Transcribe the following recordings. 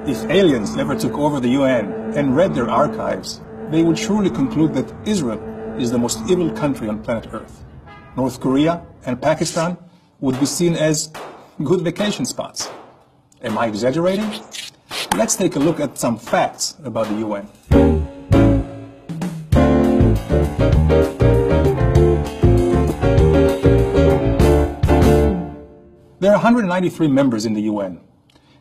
If aliens ever took over the UN and read their archives, they would surely conclude that Israel is the most evil country on planet Earth. North Korea and Pakistan would be seen as good vacation spots. Am I exaggerating? Let's take a look at some facts about the UN. There are 193 members in the UN.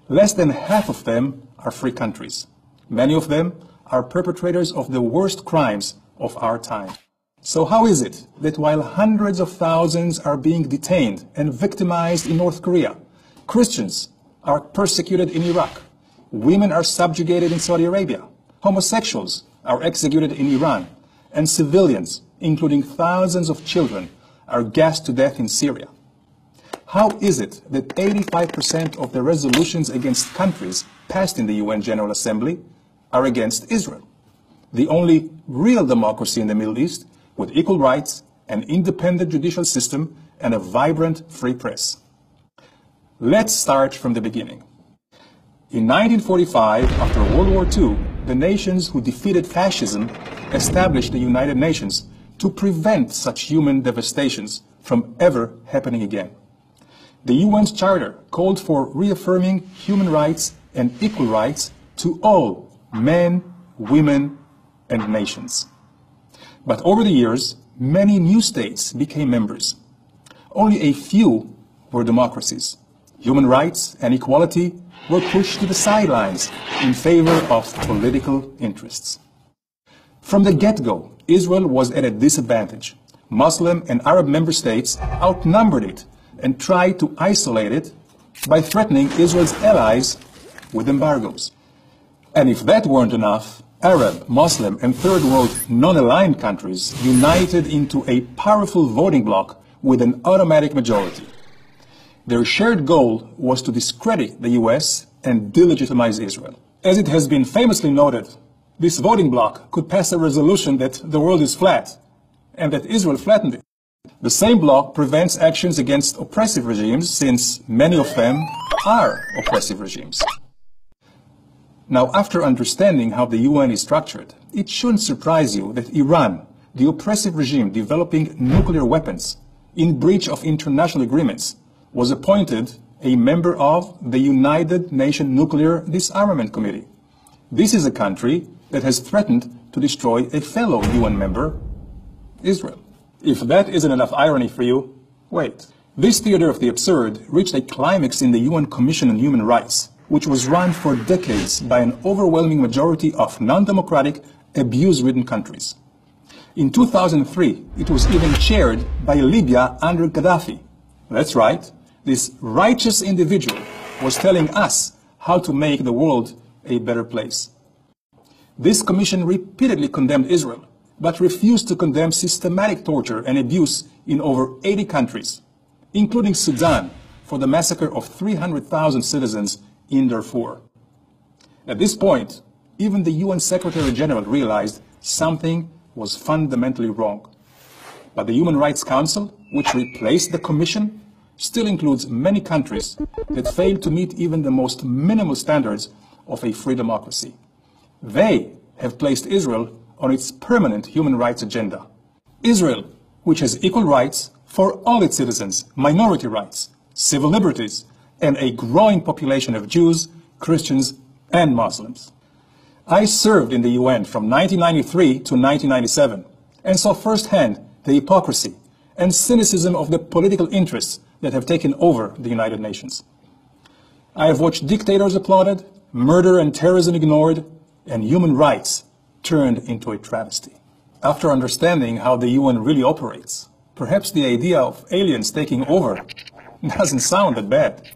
Less than half of them are free countries. Many of them are perpetrators of the worst crimes of our time. So how is it that while hundreds of thousands are being detained and victimized in North Korea, Christians are persecuted in Iraq, women are subjugated in Saudi Arabia, homosexuals are executed in Iran, and civilians, including thousands of children, are gassed to death in Syria? How is it that 85% of the resolutions against countries passed in the UN General Assembly are against Israel, the only real democracy in the Middle East with equal rights, an independent judicial system, and a vibrant free press? Let's start from the beginning. In 1945, after World War II, the nations who defeated fascism established the United Nations to prevent such human devastations from ever happening again. The UN's charter called for reaffirming human rights and equal rights to all men, women, and nations. But over the years, many new states became members. Only a few were democracies. Human rights and equality were pushed to the sidelines in favor of political interests. From the get-go, Israel was at a disadvantage. Muslim and Arab member states outnumbered it and tried to isolate it by threatening Israel's allies with embargoes. And if that weren't enough, Arab, Muslim, and Third World non-aligned countries united into a powerful voting bloc with an automatic majority. Their shared goal was to discredit the US and delegitimize Israel. As it has been famously noted, this voting bloc could pass a resolution that the world is flat and that Israel flattened it. The same bloc prevents actions against oppressive regimes, since many of them are oppressive regimes. Now, after understanding how the UN is structured, it shouldn't surprise you that Iran, the oppressive regime developing nuclear weapons in breach of international agreements, was appointed a member of the United Nations Nuclear Disarmament Committee. This is a country that has threatened to destroy a fellow UN member, Israel. If that isn't enough irony for you, wait. This theater of the absurd reached a climax in the UN Commission on Human Rights, which was run for decades by an overwhelming majority of non-democratic, abuse-ridden countries. In 2003, it was even chaired by Libya under Gaddafi. That's right, this righteous individual was telling us how to make the world a better place. This commission repeatedly condemned Israel, but refused to condemn systematic torture and abuse in over 80 countries, including Sudan, for the massacre of 300,000 citizens in Darfur. At this point, even the UN Secretary General realized something was fundamentally wrong. But the Human Rights Council, which replaced the Commission, still includes many countries that fail to meet even the most minimal standards of a free democracy. They have placed Israel on its permanent human rights agenda. Israel, which has equal rights for all its citizens, minority rights, civil liberties, and a growing population of Jews, Christians, and Muslims. I served in the UN from 1993 to 1997 and saw firsthand the hypocrisy and cynicism of the political interests that have taken over the United Nations. I have watched dictators applauded, murder and terrorism ignored, and human rights turned into a travesty. After understanding how the UN really operates, perhaps the idea of aliens taking over doesn't sound that bad.